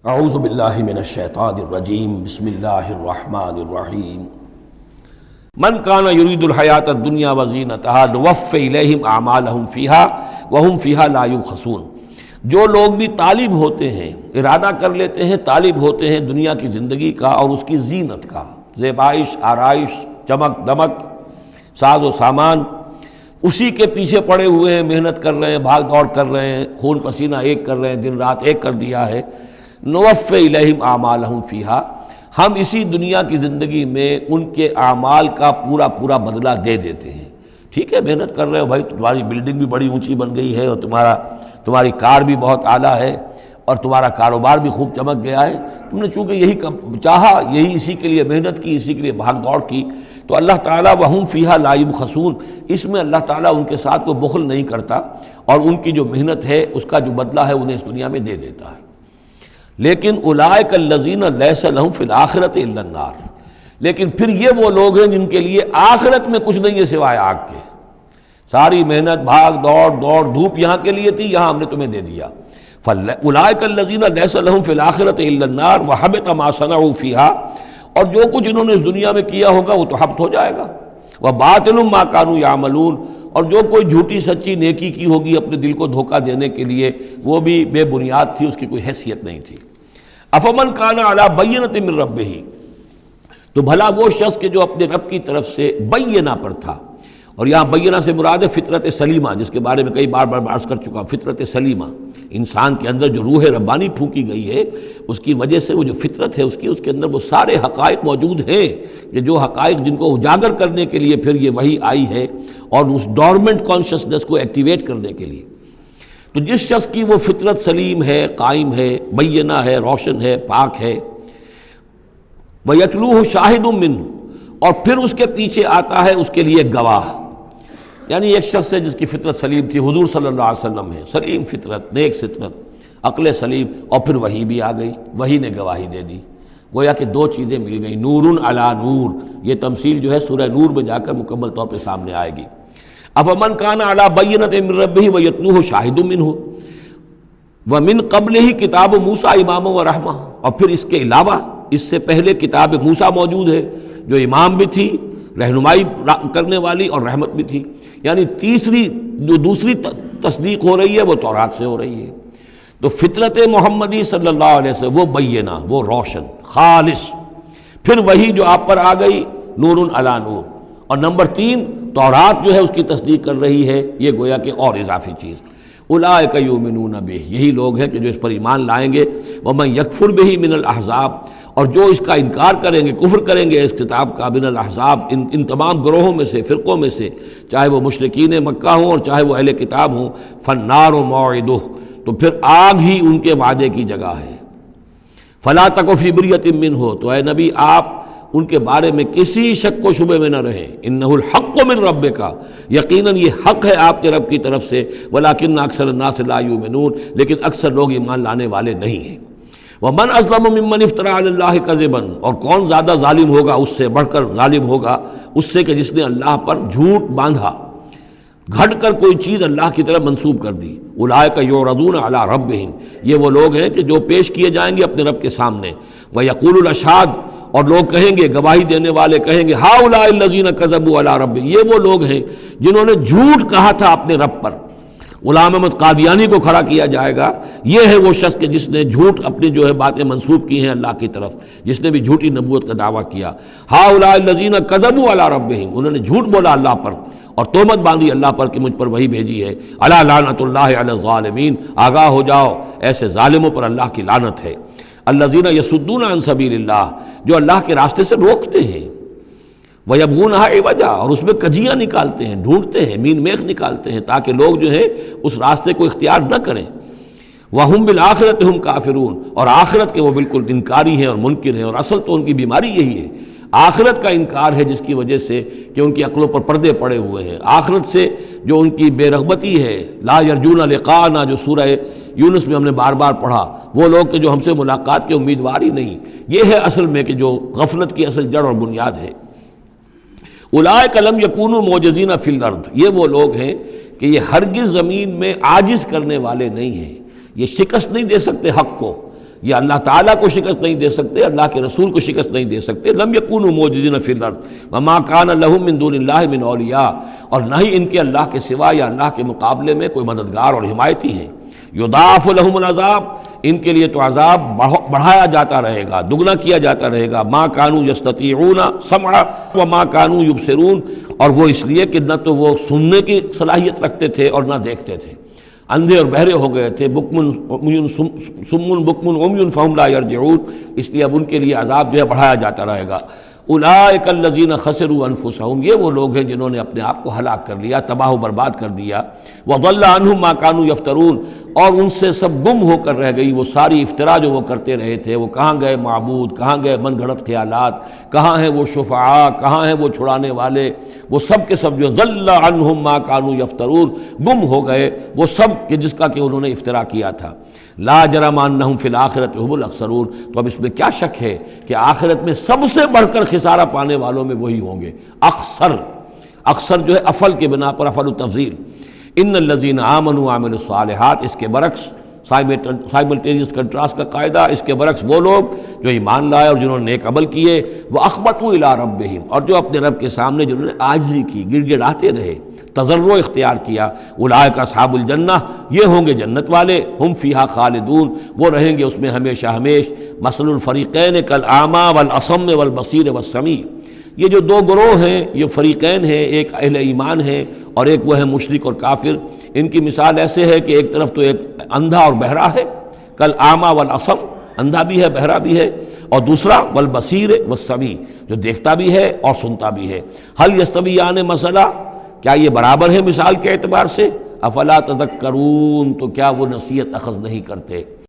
اعوذ باللہ من الشیطان الرجیم بسم اللہ الرحمن الرحیم من کان یرید الحیاۃ الدنیا وزینتہا نوفی الیہم اعمالہم فیہا وہم فیہا لا یبخسون۔ جو لوگ بھی طالب ہوتے ہیں، ارادہ کر لیتے ہیں، طالب ہوتے ہیں دنیا کی زندگی کا اور اس کی زینت کا، زیبائش، آرائش، چمک دمک، ساز و سامان، اسی کے پیچھے پڑے ہوئے ہیں، محنت کر رہے ہیں، بھاگ دوڑ کر رہے ہیں، خون پسینہ ایک کر رہے ہیں، دن رات ایک کر دیا ہے۔ نوفی الیہم اعمالہم فیہا، ہم اسی دنیا کی زندگی میں ان کے اعمال کا پورا بدلہ دے دیتے ہیں۔ ٹھیک ہے، محنت کر رہے ہو بھائی، تمہاری بلڈنگ بھی بڑی اونچی بن گئی ہے اور تمہاری کار بھی بہت اعلیٰ ہے اور تمہارا کاروبار بھی خوب چمک گیا ہے، تم نے چونکہ یہی چاہا، یہی اسی کے لیے محنت کی، اسی کے لیے بھاگ دوڑ کی، تو اللہ تعالیٰ وہم فیہا لا یبخسون، اس میں اللہ تعالیٰ ان کے ساتھ کوئی بخل نہیں کرتا اور ان کی جو محنت ہے اس کا جو بدلہ ہے انہیں اس دنیا میں دے دیتا ہے۔ لیکن اولئک الذین لیس لہم فی الآخرۃ الا النار، لیکن پھر یہ وہ لوگ ہیں جن کے لیے آخرت میں کچھ نہیں ہے سوائے آگ کے۔ ساری محنت، بھاگ دوڑ دھوپ یہاں کے لیے تھی، یہاں ہم نے تمہیں دے دیا۔ اولئک الذین لیس لہم فی الآخرۃ الا النار وحبط ما صنعوا فیہا، اور جو کچھ انہوں نے اس دنیا میں کیا ہوگا وہ تو حبط ہو جائے گا۔ وباطل ما کانوا یعملون، اور جو کوئی جھوٹی سچی نیکی کی ہوگی اپنے دل کو دھوکہ دینے کے لیے، وہ بھی بے بنیاد تھی، اس کی کوئی حیثیت نہیں تھی۔ افمن کان علی بینۃ من ربہ، تو بھلا وہ شخص کہ جو اپنے رب کی طرف سے بینہ پر تھا، اور یہاں بینہ سے مراد ہے فطرت سلیمہ، جس کے بارے میں کئی بار عرض کر چکا، فطرت سلیمہ، انسان کے اندر جو روح ربانی پھونکی گئی ہے، اس کی وجہ سے وہ جو فطرت ہے اس کے اندر وہ سارے حقائق موجود ہیں، کہ جو حقائق جن کو اجاگر کرنے کے لیے پھر یہ وحی آئی ہے، اور اس ڈورمنٹ کانشسنس کو ایکٹیویٹ کرنے کے لیے۔ تو جس شخص کی وہ فطرت سلیم ہے، قائم ہے، بینہ ہے، روشن ہے، پاک ہے، وَيَتْلُوهُ شَاهِدٌ مِّنْهُ، اور پھر اس کے پیچھے آتا ہے اس کے لیے گواہ، یعنی ایک شخص ہے جس کی فطرت سلیم تھی، حضور صلی اللہ علیہ وسلم ہے، سلیم فطرت، نیک فطرت، عقل سلیم، اور پھر وحی بھی آ گئی، وحی نے گواہی دے دی، گویا کہ دو چیزیں مل گئی، نور علی نور۔ یہ تمثیل جو ہے سورہ نور میں جا کر مکمل طور پہ سامنے آئے گی۔ افمن کان علی بینۃ من ربہ ویتلوہ شاہد منہ ومن قبلہ کتاب موسیٰ اماما ورحمہ، اور پھر اس کے علاوہ اس سے پہلے کتاب موسیٰ موجود ہے جو امام بھی تھی، رہنمائی کرنے والی، اور رحمت بھی تھی، یعنی دوسری تصدیق ہو رہی ہے وہ تورات سے ہو رہی ہے۔ تو فطرت محمدی صلی اللہ علیہ وسلم وہ بینہ، وہ روشن خالص، پھر وہی جو آپ پر آ گئی نور علی نور، اور نمبر 3 تورات جو ہے اس کی تصدیق کر رہی ہے، یہ گویا کہ اور اضافی چیز۔ اولئک یؤمنون بہ، یہی لوگ ہیں کہ جو اس پر ایمان لائیں گے۔ ومن یکفر بہ من الاحزاب، اور جو اس کا انکار کریں گے، کفر کریں گے اس کتاب کا، من الاحزاب، ان تمام گروہوں میں سے، فرقوں میں سے، چاہے وہ مشرکین مکہ ہوں اور چاہے وہ اہل کتاب ہوں، فالنار موعدہ، تو پھر آگ ہی ان کے وعدے کی جگہ ہے۔ فلا تک فی مریۃ منہ، تو اے نبی آپ ان کے بارے میں کسی شک و شبے میں نہ رہیں۔ انہ الحق من ربک، یقیناً یہ حق ہے آپ کے رب کی طرف سے، ولکن اکثر الناس لا یؤمنون، لیکن اکثر لوگ ایمان لانے والے نہیں ہیں۔ ومن اظلم ممن افترى علی اللہ کذبا، اور کون زیادہ ظالم ہوگا، اس سے بڑھ کر ظالم ہوگا اس سے کہ جس نے اللہ پر جھوٹ باندھا، گھڑ کر کوئی چیز اللہ کی طرف منسوب کر دی۔ اولئک یعرضون علی ربہم، یہ وہ لوگ ہیں کہ جو پیش کیے جائیں گے اپنے رب کے سامنے۔ ویقول الاشہاد، اور لوگ کہیں گے، گواہی دینے والے کہیں گے، ہؤلاء الذین کذبوا علی ربہم، یہ وہ لوگ ہیں جنہوں نے جھوٹ کہا تھا اپنے رب پر۔ غلام احمد قادیانی کو کھڑا کیا جائے گا، یہ ہے وہ شخص کہ جس نے جھوٹ اپنی جو ہے باتیں منسوب کی ہیں اللہ کی طرف، جس نے بھی جھوٹی نبوت کا دعویٰ کیا۔ ہؤلاء الذین کذبوا علی ربہم، انہوں نے جھوٹ بولا اللہ پر اور تہمت باندھی اللہ پر کہ مجھ پر وہی بھیجی ہے۔ الا لعنۃ اللہ علی الظالمین، آگاہ ہو جاؤ ایسے ظالموں پر اللہ کی لعنت ہے۔ الذین یصدون عن سبیل اللہ، جو اللہ کے راستے سے روکتے ہیں، وَيَبْغُونَهَا عِوَجًا، اور اس میں کجیاں نکالتے ہیں، ڈھونڈتے ہیں، مین میخ نکالتے ہیں تاکہ لوگ جو ہے اس راستے کو اختیار نہ کریں۔ وَهُمْ بِالْآخِرَةِ هُمْ كَافِرُونَ، اور آخرت کے وہ بالکل انکاری ہیں اور منکر ہیں، اور اصل تو ان کی بیماری یہی ہے، آخرت کا انکار ہے، جس کی وجہ سے کہ ان کی عقلوں پر پردے پڑے ہوئے ہیں۔ آخرت سے جو ان کی بے رغبتی ہے، لا یرجون لقاءنا، جو سورہ یونس میں ہم نے بار بار پڑھا، وہ لوگ کہ جو ہم سے ملاقات کے امیدوار ہی نہیں، یہ ہے اصل میں کہ جو غفلت کی اصل جڑ اور بنیاد ہے۔ اولئک لم یکونوا معجزین فی الارض، یہ وہ لوگ ہیں کہ یہ ہرگز زمین میں عاجز کرنے والے نہیں ہیں، یہ شکست نہیں دے سکتے حق کو، یہ اللہ تعالیٰ کو شکست نہیں دے سکتے، اللہ کے رسول کو شکست نہیں دے سکتے۔ لم یکونوا موجودین فی الارض وما کان لهم من دون اللہ من اولیاء، اور نہ ہی ان کے اللہ کے سوا یا اللہ کے مقابلے میں کوئی مددگار اور حمایتی ہیں۔ یضاعف لهم العذاب، ان کے لیے تو عذاب بڑھایا جاتا رہے گا، دگنا کیا جاتا رہے گا۔ ما کانوا یستطیعون سمع وما کانوا یبصرون، اور وہ اس لیے کہ نہ تو وہ سننے کی صلاحیت رکھتے تھے اور نہ دیکھتے تھے، اندھے اور بہرے ہو گئے تھے۔ سم بکم عمی فہم لا یرجعون، اس لیے اب ان کے لیے عذاب جو ہے بڑھایا جاتا رہے گا۔ اولئک الذین خسروا انفسهم، یہ وہ لوگ ہیں جنہوں نے اپنے آپ کو ہلاک کر لیا، تباہ و برباد کر دیا۔ وضل عنہم ما کانوا یفترون، اور ان سے سب گم ہو کر رہ گئی وہ ساری افطرا جو وہ کرتے رہے تھے۔ وہ کہاں گئے معبود، کہاں گئے من گھڑت خیالات، کہاں ہیں وہ شفعاء، کہاں ہیں وہ چھڑانے والے، وہ سب کے سب جو ضل عنہم ما کانوا یفترون، گم ہو گئے وہ سب کہ جس کا کہ انہوں نے افطرا کیا تھا۔ لا جرم انہم فی الآخرۃ هم الاخسرون، تو اب اس میں کیا شک ہے کہ آخرت میں سب سے بڑھ کر خسارہ پانے والوں میں وہی ہوں گے۔ اکثر، اکثر جو ہے افل کے بنا پر افل التفضیل۔ ان الذین آمنوا وعملوا الصالحات، اس کے برعکس سائملٹینیس کنٹراسٹ کا قاعدہ، اس کے برعکس وہ لوگ جو ایمان لائے اور جنہوں نے نیک عمل کیے، وَأَخْبَتُوا إِلَىٰ رَبِّهِمْ، اور جو اپنے رب کے سامنے جنہوں نے عاجزی کی، گڑ گڑاتے رہے، تضرع اختیار کیا۔ اولئک اصحاب الجنہ، یہ ہوں گے جنت والے، ہم فیہا خالدون، وہ رہیں گے اس میں ہمیشہ ہمیش۔ مثل الفریقین کالاعمی والاصم والبصیر والسمیع، یہ جو دو گروہ ہیں، یہ فریقین ہیں، ایک اہل ایمان ہیں اور ایک وہ ہے مشرک اور کافر۔ ان کی مثال ایسے ہے کہ ایک طرف تو ایک اندھا اور بہرا ہے، کالاعمی والاصم، اندھا بھی ہے بہرا بھی ہے، اور دوسرا والبصیر والسمیع، جو دیکھتا بھی ہے اور سنتا بھی ہے۔ هل یستویان مثلا، کیا یہ برابر ہے مثال کے اعتبار سے؟ افلا تذکرون، تو کیا وہ نصیحت اخذ نہیں کرتے؟